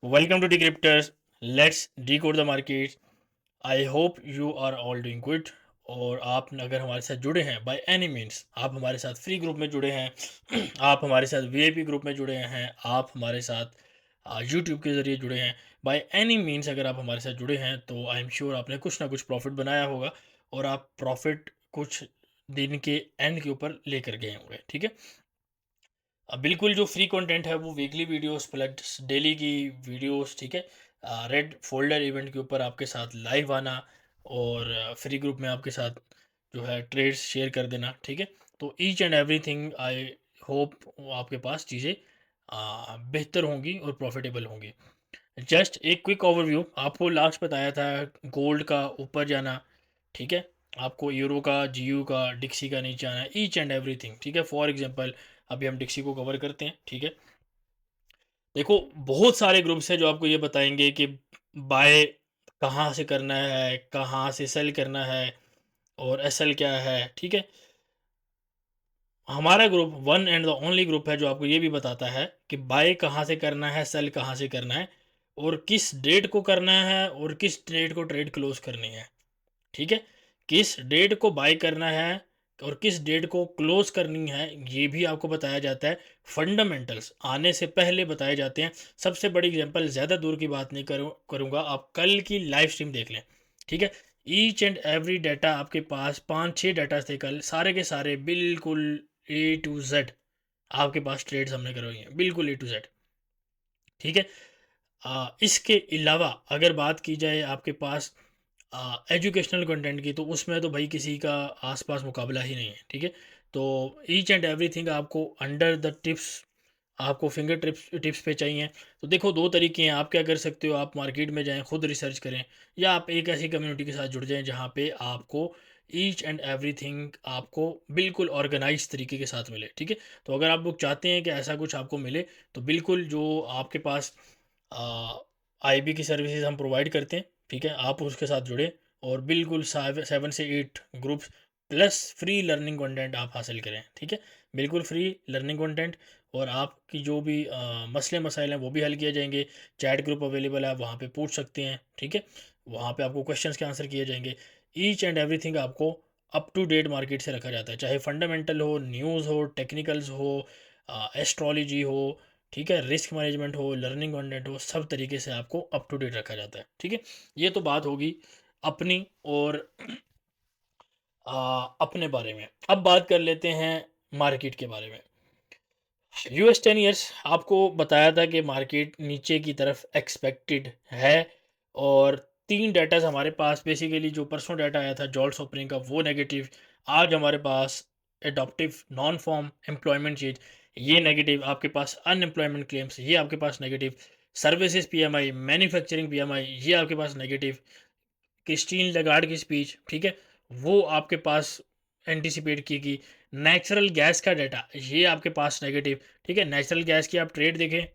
Welcome to Decryptors. Let's decode the markets. I hope you are all doing good. और आप अगर हमारे साथ जुड़े हैं बाय एनी मीन्स, आप हमारे साथ फ्री ग्रुप में जुड़े हैं आप हमारे साथ वीआईपी ग्रुप में जुड़े हैं, आप हमारे साथ यूट्यूब के ज़रिए जुड़े हैं, बाय एनी मीन्स अगर आप हमारे साथ जुड़े हैं तो आई एम श्योर आपने कुछ ना कुछ प्रॉफिट बनाया होगा और आप प्रॉफिट कुछ दिन के एंड के ऊपर लेकर गए होंगे। ठीक है। बिल्कुल जो फ्री कंटेंट है वो वीकली वीडियोस प्लस डेली की वीडियोस। ठीक है। रेड फोल्डर इवेंट के ऊपर आपके साथ लाइव आना और फ्री ग्रुप में आपके साथ जो है ट्रेड्स शेयर कर देना। ठीक है। तो each and everything I hope आपके पास चीज़ें बेहतर होंगी और प्रॉफिटेबल होंगी। जस्ट एक क्विक ओवरव्यू, आपको लास्ट बताया था गोल्ड का ऊपर जाना। ठीक है। आपको यूरो का, जीयू का, डिक्सी का नीचे आना, ईच एंड एवरीथिंग। ठीक है। फॉर एग्जांपल अभी हम डिक्सी को कवर करते हैं। ठीक है। देखो, बहुत सारे ग्रुप्स हैं जो आपको ये बताएंगे कि बाय कहाँ से करना है, कहाँ से सेल करना है और एसएल क्या है। ठीक है। हमारा group one and the only group है जो आपको ये भी बताता है कि बाय कहाँ से करना है, सेल कहाँ से करना है और किस डेट को करना है और किस डेट को ट्रेड क्लोज करनी है। ठीक है। किस डेट को बाय करना है और किस डेट को क्लोज करनी है ये भी आपको बताया जाता है। फंडामेंटल्स आने से पहले बताए जाते हैं। सबसे बड़ी एग्जांपल, ज़्यादा दूर की बात नहीं करूँगा, आप कल की लाइव स्ट्रीम देख लें। ठीक है। ईच एंड एवरी डाटा आपके पास, 5-6 डाटा थे कल, सारे के सारे बिल्कुल ए टू जेड आपके पास ट्रेड्स हमने करवाई हैं, बिल्कुल ए टू जेड। ठीक है। इसके अलावा अगर बात की जाए आपके पास एजुकेशनल कंटेंट की, तो उसमें तो भाई किसी का आसपास मुकाबला ही नहीं है। ठीक है। तो ईच एंड एवरीथिंग आपको अंडर द टिप्स, आपको फिंगर टिप्स टिप्स पे चाहिए। तो देखो, दो तरीके हैं। आप क्या कर सकते हो, आप मार्केट में जाएं, खुद रिसर्च करें, या आप एक ऐसी कम्युनिटी के साथ जुड़ जाएं जहाँ पे आपको ईच एंड एवरीथिंग आपको बिल्कुल ऑर्गेनाइज तरीके के साथ मिले। ठीक है। तो अगर आप लोग चाहते हैं कि ऐसा कुछ आपको मिले, तो बिल्कुल जो आपके पास आईबी की सर्विसेज हम प्रोवाइड करते हैं। ठीक है। आप उसके साथ जुड़े और बिल्कुल 7 से 8 groups plus free learning content आप हासिल करें। ठीक है। बिल्कुल फ्री लर्निंग कंटेंट और आपकी जो भी मसले मसाइल हैं वो भी हल किए जाएंगे। चैट ग्रुप अवेलेबल है, आप वहाँ पे पूछ सकते हैं। ठीक है। वहाँ पे आपको क्वेश्चंस के आंसर किए जाएंगे। ईच एंड एवरीथिंग आपको अप टू डेट मार्केट से रखा जाता है, चाहे फंडामेंटल हो, न्यूज़ हो, टेक्निकल्स हो, एस्ट्रोलॉजी हो। ठीक है। रिस्क मैनेजमेंट हो, लर्निंग कंटेंट हो, सब तरीके से आपको अप टू डेट रखा जाता है। ठीक है। ये तो बात होगी अपनी और अपने बारे में। अब बात कर लेते हैं मार्केट के बारे में। यूएस 10 ईयर्स आपको बताया था कि मार्केट नीचे की तरफ एक्सपेक्टेड है और तीन डाटाज हमारे पास, बेसिकली जो परसों डाटा आया था जॉल्ट्स ओपनिंग का वो नेगेटिव, आज हमारे पास एडॉप्टिव नॉन फॉर्म एम्प्लॉयमेंट चीज ये नेगेटिव, आपके पास अनएम्प्लॉयमेंट क्लेम्स ये आपके पास negative, services PMI, manufacturing PMI ये आपके पास नेगेटिव, क्रिस्टीन लगार्ड की स्पीच, ठीक है, वो आपके पास एंटिसिपेट की गई, नेचुरल गैस का डाटा ये आपके पास नेगेटिव। ठीक है। नेचुरल गैस की आप ट्रेड देखें।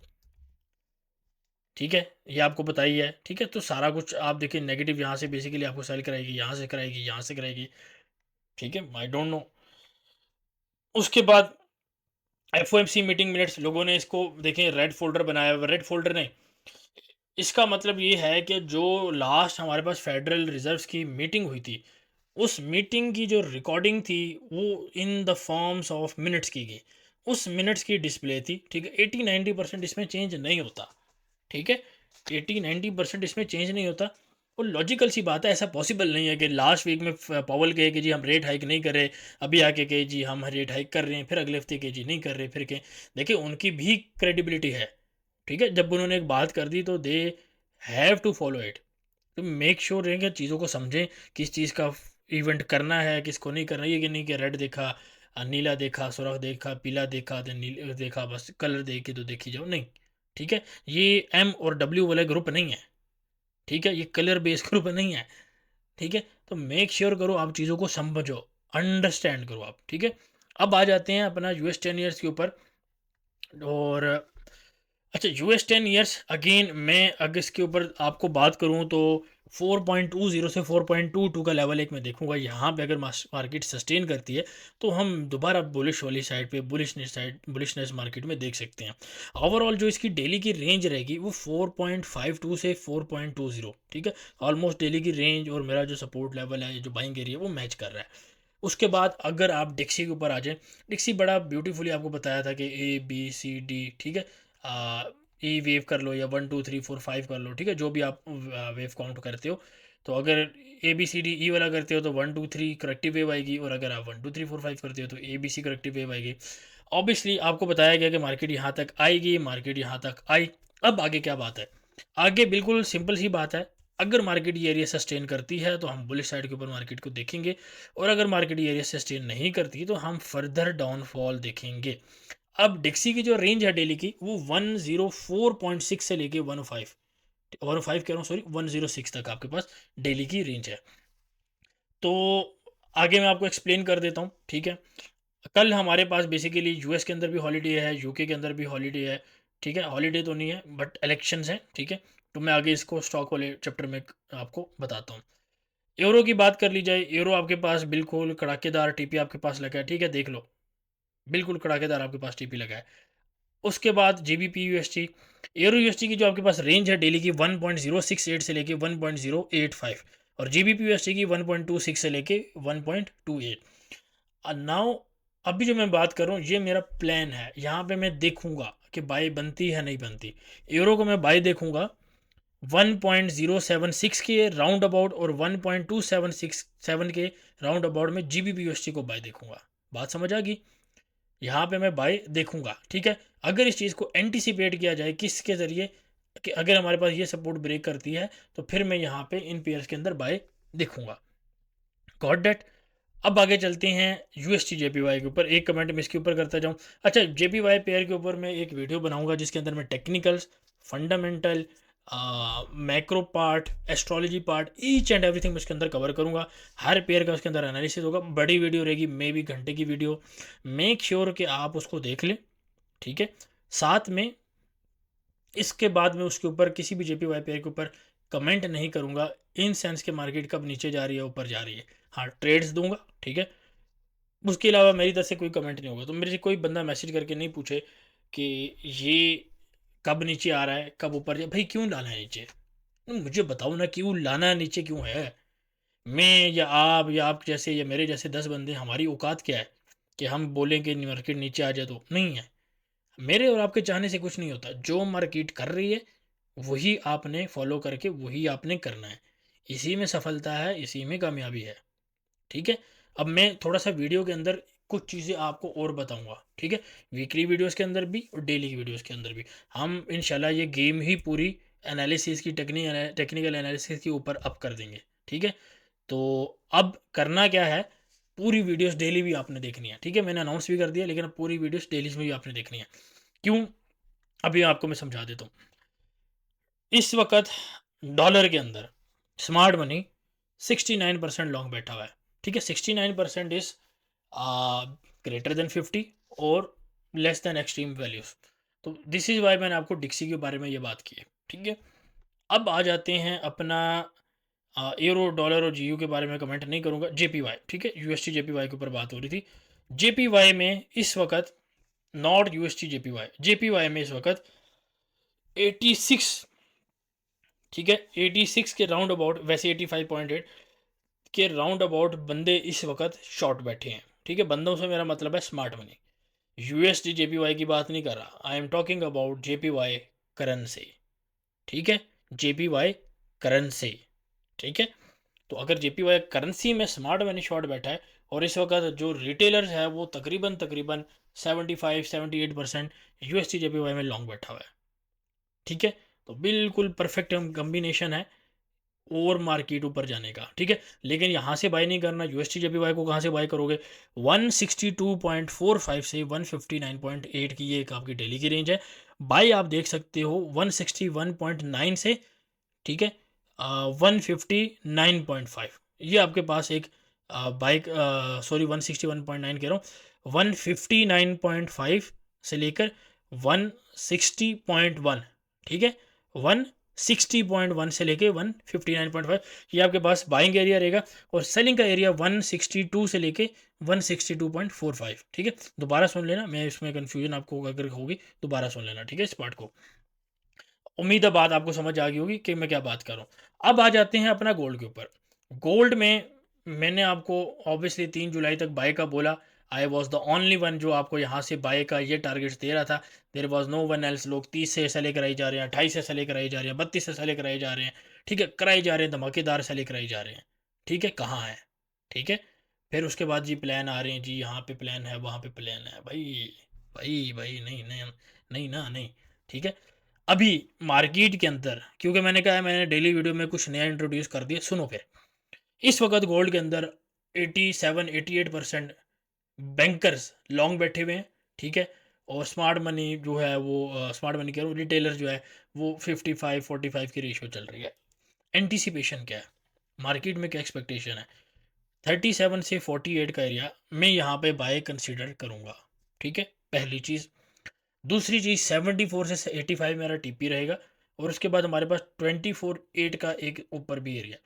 ठीक है। ये आपको बताई है। ठीक है। तो सारा कुछ आप देखिए नेगेटिव, यहाँ से बेसिकली आपको सेल कराएगी, यहाँ से कराएगी, यहाँ से कराएगी। ठीक है। I don't know. उसके बाद एफओएमसी मीटिंग मिनट्स, लोगों ने इसको देखें रेड फोल्डर बनाया हुआ, रेड फोल्डर नहीं, इसका मतलब ये है कि जो लास्ट हमारे पास फेडरल रिजर्व्स की मीटिंग हुई थी, उस मीटिंग की जो रिकॉर्डिंग थी वो in the forms of minutes की गई, उस मिनट्स की डिस्प्ले थी। ठीक है। 80-90% इसमें चेंज नहीं होता। ठीक है। 80-90% इसमें चेंज नहीं होता। और लॉजिकल सी बात है, ऐसा पॉसिबल नहीं है कि लास्ट वीक में पावल कहे कि जी हम रेट हाइक नहीं कर रहे, अभी आके कहे जी हम रेट हाइक कर रहे हैं, फिर अगले हफ्ते कहे जी नहीं कर रहे, फिर कहें। देखिए, उनकी भी क्रेडिबिलिटी है। ठीक है। जब उन्होंने एक बात कर दी तो they have to follow it. तो मेक श्योर रहें कि चीज़ों को समझें, किस चीज़ का इवेंट करना है, किसको नहीं करना। ये कि नहीं कि रेड देखा, नीला देखा, सुरख देखा, पीला देखा, तो नील देखा, बस कलर देख के तो देखी जाओ, नहीं। ठीक है। ये एम और डब्ल्यू वाले ग्रुप नहीं है। ठीक है। ये कलर बेस्ड ग्रुप नहीं है। ठीक है। तो मेक श्योर करो आप चीज़ों को समझो, अंडरस्टैंड करो आप। ठीक है। अब आ जाते हैं अपना यूएस 10 ईयर्स के ऊपर। और अच्छा, यूएस 10 ईयर्स अगेन मैं अगर इसके ऊपर आपको बात करूं तो 4.20 से 4.22 का लेवल एक मैं देखूंगा। यहाँ पे अगर मार्केट सस्टेन करती है तो हम दोबारा बुलिश वाली साइड पे बुलिशनेस मार्केट में देख सकते हैं। ओवरऑल जो इसकी डेली की रेंज रहेगी वो 4.52 से 4.20, ठीक है। ऑलमोस्ट डेली की रेंज और मेरा जो सपोर्ट लेवल है, जो बाइंग एरिया, वो मैच कर रहा है। उसके बाद अगर आप डिक्सी के ऊपर आ जाएं, डिक्सी बड़ा ब्यूटीफुली आपको बताया था कि ABCD, ठीक है। ई वेव कर लो या 1 2 3 4 5 कर लो, ठीक है, जो भी आप वेव काउंट करते हो। तो अगर ABCD वाला करते हो तो 1 2 3 करेक्टिव वेव आएगी, और अगर आप 1 2 3 4 5 करते हो तो ABC करेक्टिव वेव आएगी। ऑब्वियसली आपको बताया गया कि मार्केट यहाँ तक आएगी, मार्केट यहाँ तक आई। अब आगे क्या बात है? आगे बिल्कुल सिंपल सी बात है। अगर मार्केट ये एरिया सस्टेन करती है तो हम बुलिश साइड के ऊपर मार्केट को देखेंगे, और अगर मार्केट ये एरिया सस्टेन नहीं करती तो हम फर्दर डाउनफॉल देखेंगे। अब डिक्सी की जो रेंज है डेली की वो 104.6 से लेके 105, 105 कह रहा हूँ, सॉरी, 106 तक आपके पास डेली की रेंज है। तो आगे मैं आपको एक्सप्लेन कर देता हूँ, ठीक है। कल हमारे पास बेसिकली यूएस के अंदर भी हॉलीडे है, यूके के अंदर भी हॉलीडे है, ठीक है। हॉलीडे तो नहीं है बट इलेक्शंस हैं, ठीक है। तो मैं आगे इसको स्टॉक वाले चैप्टर में आपको बताता हूँ। यूरो की बात कर ली जाए, यूरो आपके पास बिल्कुल कड़ाकेदार टीपी आपके पास लगा है, ठीक है, देख लो, बिल्कुल कड़ाकेदार आपके पास टीपी लगा है। उसके बाद जीबीपी यूएसटी, यूरो यूएसटी की जो आपके पास रेंज है डेली की 1.068 से लेके 1.085, और जीबीपी यूएसटी की 1.26 से लेके 1.28। नाउ अभी जो मैं बात कर रहा हूँ ये मेरा प्लान है। यहाँ पे मैं देखूंगा कि बाई बनती है नहीं बनती। यूरो को मैं बाई देखूंगा 1.076 के राउंड अबाउट और 1.2767 के राउंड अबाउट में जीबीपी यूएसटी को बाय देखूंगा। बात समझ आ गई? यहाँ पे मैं बाय देखूंगा, ठीक है। अगर इस चीज़ को एंटिसिपेट किया जाए किसके ज़रिए, कि अगर हमारे पास ये सपोर्ट ब्रेक करती है तो फिर मैं यहाँ पे इन पेयर्स के अंदर बाय देखूंगा। Got that. अब आगे चलते हैं यूएसटी जेपीवाई के ऊपर। एक कमेंट मैं इसके ऊपर करता जाऊँ। अच्छा, जेपीवाई पेयर के ऊपर मैं एक वीडियो बनाऊंगा जिसके अंदर मैं technicals, fundamental, macro part, astrology part, each and everything मैं उसके अंदर कवर करूंगा। हर पेयर का उसके अंदर एनालिसिस होगा। बड़ी वीडियो रहेगी, मे भी घंटे की वीडियो। मेक श्योर कि आप उसको देख लें, ठीक है। साथ में इसके बाद में उसके ऊपर किसी भी जेपीवाई पेयर के ऊपर कमेंट नहीं करूंगा इन सेंस के मार्केट कब नीचे जा रही है ऊपर जा रही है। हाँ, ट्रेड्स दूंगा, ठीक है। उसके अलावा मेरी तरफ से कोई कमेंट नहीं होगा। तो मेरे से कोई बंदा मैसेज करके नहीं पूछे कि ये कब नीचे आ रहा है, कब ऊपर जा, भाई क्यों लाना है नीचे? मुझे बताओ ना, क्यों लाना है नीचे, क्यों है? मैं या आप जैसे या मेरे जैसे 10 बंदे, हमारी औकात क्या है कि हम बोलें कि मार्केट नीचे आ जाए? तो नहीं है। मेरे और आपके चाहने से कुछ नहीं होता। जो मार्केट कर रही है वही आपने फॉलो करके वही आपने करना है। इसी में सफलता है, इसी में कामयाबी है, ठीक है। अब मैं थोड़ा सा वीडियो के अंदर कुछ चीज़ें आपको और बताऊंगा, ठीक है। वीकली वीडियोस के अंदर भी और डेली की वीडियोस के अंदर भी हम इंशाल्लाह ये गेम ही पूरी एनालिसिस की टेक्निकल एनालिसिस के ऊपर अप कर देंगे, ठीक है। तो अब करना क्या है, पूरी वीडियोस डेली भी आपने देखनी है, ठीक है। मैंने अनाउंस भी कर दिया, लेकिन अब पूरी वीडियोस डेली में भी आपने देखनी है। क्यों? अभी आपको मैं समझा देता हूँ। इस वक्त डॉलर के अंदर स्मार्ट मनी 69% लॉन्ग बैठा हुआ है, ठीक है। 69% इज ग्रेटर देन 50 और लेस देन एक्सट्रीम वैल्यूज। तो दिस इज वाई मैंने आपको डिक्सी के बारे में ये बात की है, ठीक है। अब आ जाते हैं अपना यूरो, डॉलर और जीयू के बारे में कमेंट नहीं करूंगा। जेपीवाई, ठीक है, यूएसटी जेपीवाई के ऊपर बात हो रही थी। जेपीवाई में इस वक्त, नॉट यूएसटी जेपीवाई, जेपीवाई में इस वक्त 86, ठीक है, 86 के राउंड अबाउट, वैसे 85.8 के राउंड अबाउट बंदे इस वक्त शॉर्ट बैठे हैं, ठीक है। बंदों से मेरा मतलब है स्मार्ट मनी। यूएसडी जेपीवाई की बात नहीं कर रहा, I am talking about JPY currency, ठीक है। जेपीवाई करेंसी, ठीक है। तो अगर जेपीवाई करेंसी में स्मार्ट मनी शॉर्ट बैठा है, और इस वक्त जो रिटेलर्स है वो तकरीबन तकरीबन 75-78% यूएसडी जेपीवाई में लॉन्ग बैठा हुआ है, ठीक है। तो बिल्कुल परफेक्ट कम्बिनेशन है और मार्केट ऊपर जाने का, ठीक है। लेकिन यहाँ से बाय नहीं करना। यूएसटी जेपीवाई को कहाँ से बाय करोगे? 162.45 से 159.8 की ये एक आपकी डेली की रेंज है। बाय आप देख सकते हो 161.9 से, ठीक है, 159.5। ये आपके पास एक बाइक, सॉरी 161.9 कह रहा हूँ, 159.5 से लेकर 160.1, ठीक है, 160.1 से लेके 159.5, ये आपके पास बाइंग एरिया रहेगा, और सेलिंग का एरिया 162 से लेके 162.45। ठीक है, दोबारा सुन लेना, मैं इसमें कन्फ्यूजन आपको अगर होगी दोबारा सुन लेना, ठीक है, इस पार्ट को। उम्मीद है बात आपको समझ आ गई होगी कि मैं क्या बात कर रहा हूँ। अब आ जाते हैं अपना गोल्ड के ऊपर। गोल्ड में मैंने आपको ऑब्वियसली 3 जुलाई तक बाय का बोला। I was the only one जो आपको यहाँ से बाय का ये टारगेट्स दे रहा था। There was no one else. लोग 30 से ऐसा लेकर आए जा रहे हैं, 28 से ऐसा लेकर आए जा रहे हैं, 32 से ऐसा लेकर आए जा रहे हैं। ठीक है, कराए जा रहे हैं, धमाकेदार से लेकर आए जा रहे हैं। ठीक है, कहाँ है? ठीक है, फिर उसके बाद जी प्लान आ रहे हैं, जी यहाँ पे प्लान है, वहाँ पे प्लान है। भाई भाई भाई, नहीं नहीं नहीं ना, नहीं। ठीक है, अभी मार्केट के अंदर, क्योंकि मैंने कहा है मैंने डेली वीडियो में कुछ नया इंट्रोड्यूस कर दिया, सुनो फिर। इस वक्त गोल्ड के अंदर 87-88% बैंकर्स लॉन्ग बैठे हुए हैं। ठीक है, और स्मार्ट मनी जो है वो स्मार्ट मनी कह रहा हूँ, रिटेलर जो है वो 55-45 की रेशियो चल रही है। एंटिसिपेशन क्या है मार्केट में, क्या एक्सपेक्टेशन है? 37 से 48 का एरिया मैं यहाँ पे बाय कंसिडर करूँगा। ठीक है, पहली चीज़। दूसरी चीज़ 74 से 85 मेरा टीपी रहेगा, और उसके बाद हमारे पास 24/8 का एक ऊपर भी एरिया।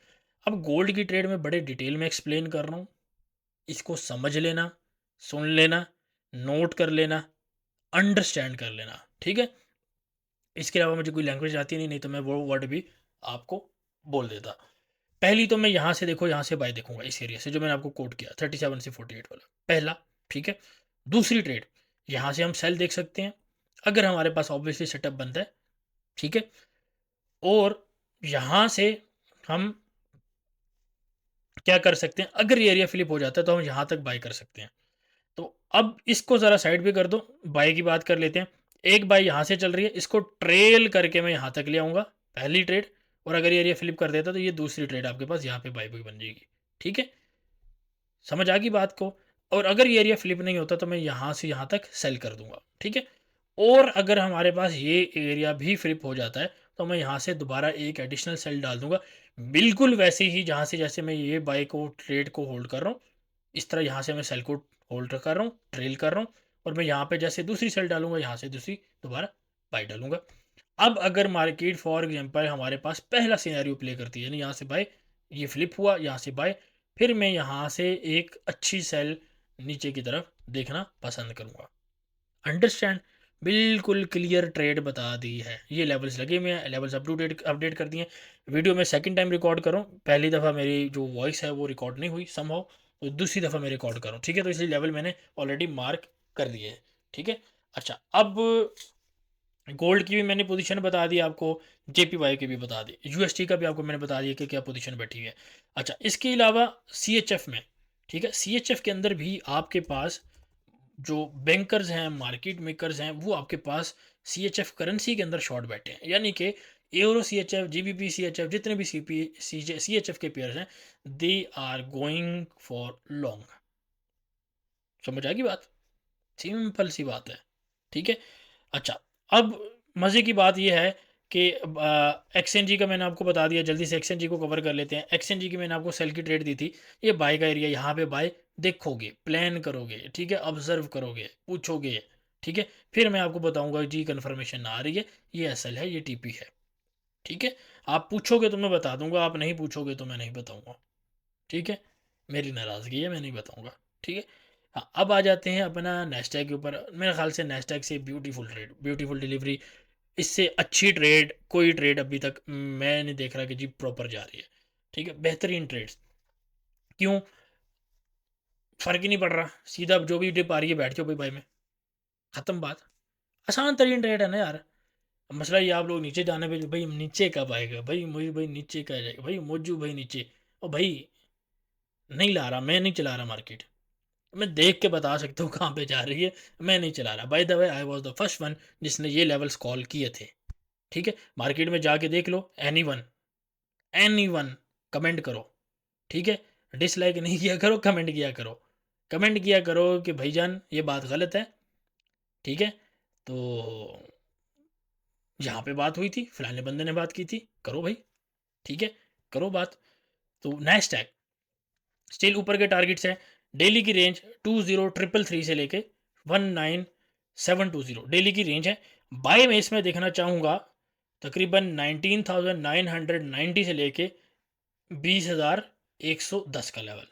अब गोल्ड की ट्रेड में बड़े डिटेल में एक्सप्लेन कर रहा हूँ, इसको समझ लेना, सुन लेना, नोट कर लेना, अंडरस्टैंड कर लेना। ठीक है, इसके अलावा मुझे कोई लैंग्वेज आती नहीं, नहीं तो मैं वो वर्ड भी आपको बोल देता। पहली तो मैं यहाँ से देखो, यहाँ से बाय देखूंगा इस एरिया से जो मैंने आपको कोट किया 37 से 48 वाला, पहला। ठीक है, दूसरी ट्रेड यहाँ से हम सेल देख सकते हैं अगर हमारे पास ऑब्वियसली सेटअप बनता है। ठीक है, और यहाँ से हम क्या कर सकते हैं, अगर ये एरिया फ्लिप हो जाता है तो हम यहाँ तक बाय कर सकते हैं। तो अब इसको ज़रा साइड पे कर दो, बाय की बात कर लेते हैं। एक बाय यहाँ से चल रही है, इसको ट्रेल करके मैं यहाँ तक ले आऊँगा, पहली ट्रेड। और अगर ये एरिया फ्लिप कर देता तो ये दूसरी ट्रेड आपके पास यहाँ पे बाय भी बन जाएगी। ठीक है, समझ आ गई बात को? और अगर ये एरिया फ्लिप नहीं होता तो मैं यहाँ से यहाँ तक सेल कर दूंगा। ठीक है, और अगर हमारे पास ये एरिया भी फ्लिप हो जाता है तो मैं यहाँ से दोबारा एक एडिशनल सेल डाल दूंगा, बिल्कुल वैसे ही जहाँ से जैसे मैं ये बाय को ट्रेड को होल्ड कर रहा हूँ, इस तरह यहाँ से मैं सेल को होल्ड कर रहा हूँ, ट्रेल कर रहा हूँ। और मैं यहाँ पे जैसे दूसरी सेल डालूंगा, यहाँ से दूसरी दोबारा बाय डालूंगा। अब अगर मार्केट फॉर एग्जांपल हमारे पास पहला सिनेरियो प्ले करती है, यानी यहाँ से बाय, ये फ्लिप हुआ, यहाँ से बाय, फिर मैं यहाँ से एक अच्छी सेल नीचे की तरफ देखना पसंद करूँगा। अंडरस्टैंड? बिल्कुल क्लियर ट्रेड बता दी है। ये लेवल्स लगे हुए हैं, लेवल्स अपडेट कर दिए हैं। वीडियो में सेकंड टाइम रिकॉर्ड करूँ, पहली दफ़ा मेरी जो वॉइस है वो रिकॉर्ड नहीं हुई समहाउ, तो दूसरी दफ़ा मैं रिकॉर्ड करूँ। ठीक है, तो इसलिए लेवल मैंने ऑलरेडी मार्क कर दिए है। ठीक है, अच्छा, अब गोल्ड की भी मैंने पोजीशन बता दी आपको, जेपीवाई की भी बता दी, यूएसटी का भी आपको मैंने बता दिया कि क्या पोजीशन बैठी है। अच्छा, इसके अलावा सीएचएफ में, ठीक है, सीएचएफ के अंदर भी आपके पास जो बैंकर्स हैं, मार्केट मेकर्स हैं, वो आपके पास सीएचएफ करेंसी के अंदर शॉर्ट बैठे हैं, यानी कि यूरो सीएचएफ, जीबीपी सीएचएफ, जितने भी सीएचएफ के पेयर्स हैं, they are going for long. समझ आ गई बात? सिंपल सी बात है। ठीक है, अच्छा, अब मज़े की बात ये है कि एक्सएनजी का मैंने आपको बता दिया, जल्दी से एक्सएनजी को कवर कर लेते हैं। एक्सएनजी की मैंने आपको सेल की ट्रेड दी थी, ये बाय का एरिया, यहाँ पे बाय देखोगे, प्लान करोगे, ठीक है, ऑब्जर्व करोगे, पूछोगे, ठीक है, फिर मैं आपको बताऊंगा जी कन्फर्मेशन आ रही है, ये एसएल है, ये टीपी है। ठीक है, आप पूछोगे तो मैं बता दूंगा, आप नहीं पूछोगे तो मैं नहीं बताऊंगा। ठीक है, मेरी नाराज़गी है, मैं नहीं बताऊंगा। ठीक है, हाँ, अब आ जाते हैं अपना नेस्टैक के ऊपर। मेरे ख्याल से नेस्टैक से ब्यूटीफुल ट्रेड, ब्यूटीफुल डिलीवरी, इससे अच्छी ट्रेड कोई ट्रेड अभी तक मैं नहीं देख रहा कि जी प्रॉपर जा रही है। ठीक है, बेहतरीन ट्रेड्स, क्यों? फ़र्क ही नहीं पड़ रहा, सीधा जो भी डिप आ रही है बैठ जाओ भाई बाय में, ख़त्म बात। आसान तरीन ट्रेड है ना यार। अब मसला ये आप लोग नीचे जाने पे भाई नीचे कब आएगा, भाई मुझे भाई नीचे कब जाएगा, भाई मोजू भाई नीचे, और भाई नहीं ला रहा, मैं नहीं चला रहा मार्केट, मैं देख के बता सकता हूँ कहाँ पे जा रही है, मैं नहीं चला रहा। By the way I was the first one जिसने ये लेवल्स कॉल किए थे। ठीक है, मार्केट में जाके देख लो, एनी वन कमेंट करो। ठीक है, डिसलाइक नहीं किया करो, कमेंट किया करो, कमेंट किया करो कि भाईजान ये बात गलत है। ठीक है, तो यहाँ पे बात हुई थी, फलाने बंदे ने बात की थी, करो भाई। ठीक है, करो बात। तो नैस्डैक स्टिल ऊपर के टारगेट्स हैं, डेली की रेंज 20,333 से लेके 19,720 डेली की रेंज है। बाय में इसमें देखना चाहूँगा तकरीबन 19,990 से लेके 20,110 का लेवल,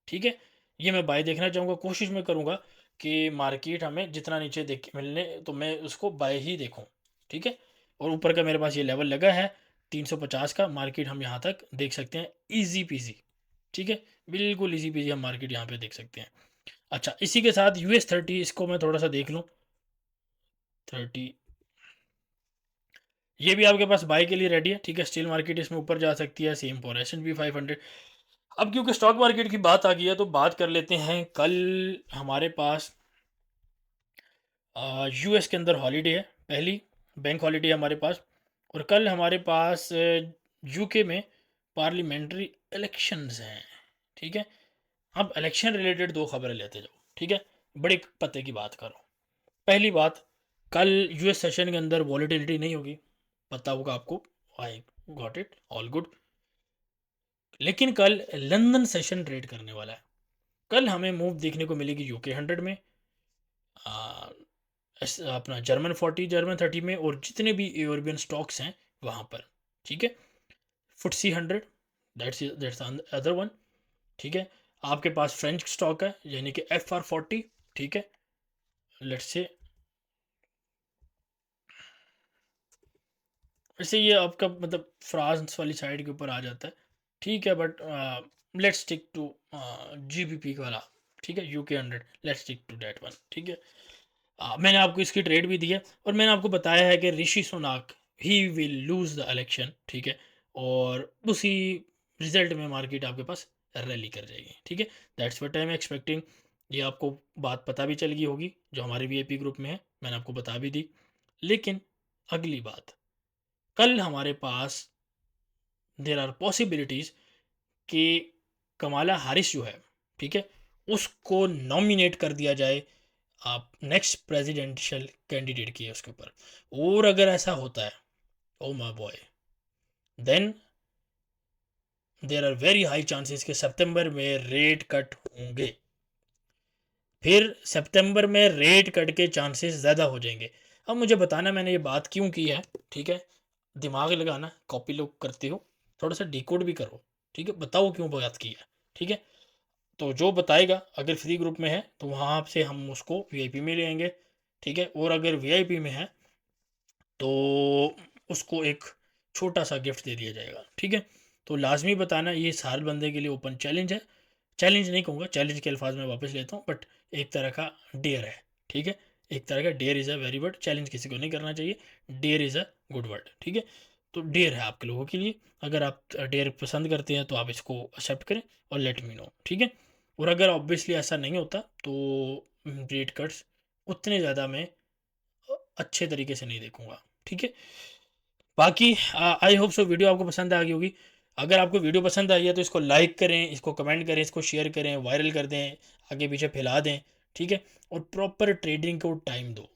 ठीक है? ये मैं बाय देखना चाहूँगा, कोशिश मैं करूँगा कि मार्केट हमें जितना नीचे देख मिलने तो मैं उसको बाय ही देखूँ, ठीक है? और ऊपर का मेरे पास ये लेवल लगा है 350 का, मार्केट हम यहाँ तक देख सकते हैं ईज़ी पीज़ी, ठीक है? बिल्कुल ईज़ी पीज़ी हम मार्केट यहाँ पे देख सकते हैं। अच्छा, इसी के साथ यूएस 30 इसको मैं थोड़ा-सा देख लूँ, 30 ये भी आपके पास बाय के लिए रेडी है, ठीक है? स्टील मार्केट इसमें ऊपर जा सकती है, सेम फॉर एस&पी 500। अब क्योंकि स्टॉक मार्केट की बात आ गई है तो बात कर लेते हैं। कल हमारे पास यूएस के अंदर हॉलीडे है, पहली बैंक हॉलीडे है हमारे पास। और कल हमारे पास यूके में पार्लियामेंट्री इलेक्शंस हैं, ठीक है? अब इलेक्शन रिलेटेड दो खबरें लेते जाओ, ठीक है? बड़े पते की बात करो। पहली बात, कल यूएस सेशन के अंदर वॉलेटिलिटी नहीं होगी, पता होगा आपको। I got it, all good. लेकिन कल लंदन सेशन ट्रेड करने वाला है। कल हमें मूव देखने को मिलेगी यूके 100 में, अपना जर्मन 40, जर्मन 30 में, और जितने भी यूरोपियन स्टॉक्स हैं वहाँ पर, ठीक है? फुटसी 100, दैट्स अदर वन, ठीक है? आपके पास फ्रेंच स्टॉक है यानी कि FR40, ठीक है? लेट्स से वैसे ये आपका मतलब फ्रांस वाली साइड के ऊपर आ जाता है, ठीक है? But let's stick to GBP वाला, ठीक है? UK 100, let's stick to that one, ठीक है? मैंने आपको इसकी ट्रेड भी दी है और मैंने आपको बताया है कि Rishi Sunak he will lose the election, ठीक है? और उसी रिजल्ट में मार्केट आपके पास रैली कर जाएगी, ठीक है? That's what I am expecting. ये आपको बात पता भी चल गई होगी जो हमारे VIP ग्रुप में है, मैंने आपको बता भी दी। लेकिन अगली बात, कल हमारे पास देर आर पॉसिबिलिटीज़ कि कमाला हारिस जो है, ठीक है? उसको नॉमिनेट कर दिया जाए आप नेक्स्ट प्रेसिडेंशियल कैंडिडेट की है उसके ऊपर। और अगर ऐसा होता है, oh my boy, then there are very high chances कि सितंबर में रेट कट होंगे। फिर सितंबर में रेट कट के चांसेस ज़्यादा हो जाएंगे। अब मुझे बताना मैंने ये बात क्यों की है, ठीक है? दिमाग लगाना, कॉपी लोग करते हो, थोड़ा सा डिकोड भी करो, ठीक है? बताओ क्यों बात की है, ठीक है? तो जो बताएगा अगर फ्री ग्रुप में है तो वहाँ से हम उसको VIP में ले आएंगे, ठीक है? और अगर VIP में है तो उसको एक छोटा-सा गिफ्ट दे दिया जाएगा, ठीक है? तो लाज़मी बताना, ये सारे बंदे के लिए ओपन चैलेंज है। चैलेंज नहीं कहूँगा, चैलेंज के अल्फ़ाज़ मैं वापस लेता हूँ, बट एक तरह का डेयर है, ठीक है? एक तरह का dare is a very word, challenge किसी को नहीं करना चाहिए, dare is a good word, ठीक है? तो डेयर है आपके लोगों के लिए, अगर आप डेयर पसंद करते हैं तो आप इसको एक्सेप्ट करें और लेट मी नो, ठीक है? और अगर ऑब्वियसली ऐसा नहीं होता तो रेट कट्स उतने ज़्यादा मैं अच्छे तरीके से नहीं देखूँगा, ठीक है? बाकी आई होप सो वीडियो आपको पसंद आ गई होगी। अगर आपको वीडियो पसंद आई है तो इसको लाइक करें, इसको कमेंट करें, इसको शेयर करें, वायरल कर दें, आगे पीछे फैला दें, ठीक है? और प्रॉपर ट्रेडिंग को टाइम दो,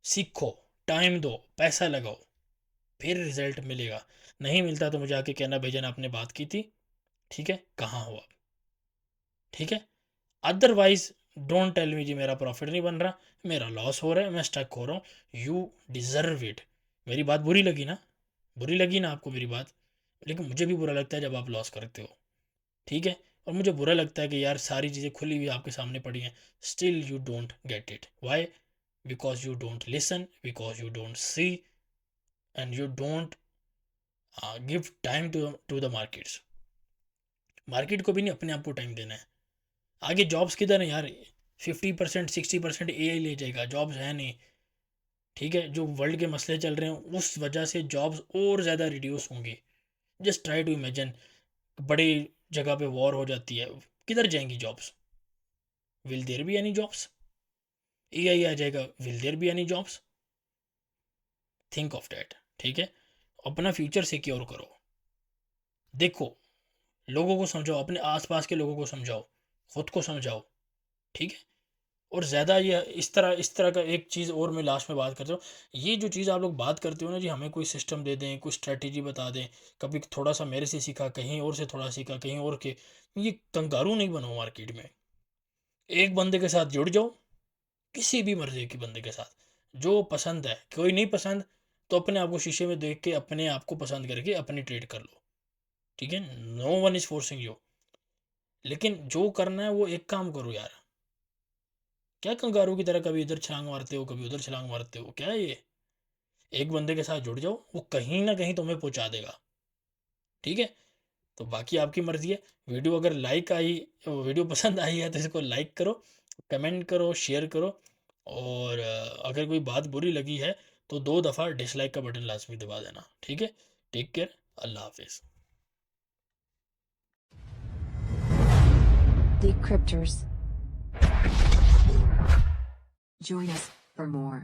सीखो, टाइम दो, पैसा लगाओ, फिर रिजल्ट मिलेगा। नहीं मिलता तो मुझे आके कहना भैया आपने बात की थी, ठीक है? कहाँ हो आप, ठीक है? अदरवाइज डोंट टेल मी जी मेरा प्रॉफिट नहीं बन रहा, मेरा लॉस हो रहा है, मैं स्टक हो रहा हूँ। You deserve it. मेरी बात बुरी लगी ना? बुरी लगी ना आपको मेरी बात? लेकिन मुझे भी बुरा लगता है जब आप लॉस करते हो, ठीक है? और मुझे बुरा लगता है कि यार सारी चीज़ें खुली हुई आपके सामने पड़ी हैं, still you don't get it. Why? Because you don't listen, because you don't see, and you don't give time to the markets. Market को भी नहीं, अपने आप को टाइम देना है। आगे जॉब्स किधर है यार? 50% 60% AI ले जाएगा, जॉब्स है नहीं, ठीक है? जो वर्ल्ड के मसले चल रहे हैं उस वजह से जॉब्स और ज़्यादा रिड्यूस होंगी। जस्ट ट्राई टू इमेजिन, बड़ी जगह पे वॉर हो जाती है, किधर जाएंगी jobs? Will there be any jobs? AI आ जाएगा, will there be any jobs? Think of that, ठीक है? अपना फ्यूचर सिक्योर करो, देखो, लोगों को समझाओ, अपने आसपास के लोगों को समझाओ, खुद को समझाओ, ठीक है? और ज़्यादा ये इस तरह का एक चीज़ और मैं लास्ट में बात करता हूँ। ये जो चीज़ आप लोग बात करते हो ना जी, हमें कोई सिस्टम दे दें, कोई स्ट्रैटेजी बता दें, कभी थोड़ा सा मेरे से सीखा, कहीं और से थोड़ा सीखा, कहीं और के, ये कंगारू नहीं बनो मार्केट में। एक बंदे के साथ जुड़ जाओ, किसी भी मर्जी के बंदे के साथ, जो पसंद है। कोई नहीं पसंद, तो अपने आप को शीशे में देख के अपने आप को पसंद करके अपनी ट्रेड कर लो, ठीक है? No one is forcing you. लेकिन जो करना है वो एक काम करो यार। क्या कंगारू की तरह कभी इधर छलांग मारते हो, कभी उधर छलांग मारते हो? क्या है ये? एक बंदे के साथ जुड़ जाओ, वो कहीं न कहीं तुम्हें पहुँचा देगा, ठीक है? तो बाकी आपकी मर्ज़ी है। वीडियो अगर वीडियो पसंद आई है तो इसको लाइक करो, कमेंट करो, शेयर करो और अगर कोई बात बुरी लगी है तो 2 दफ़ा डिसलाइक का बटन लाज़मी दबा देना, ठीक है? टेक केयर, अल्लाह हाफ़िज़। Decryptors. Join us for more.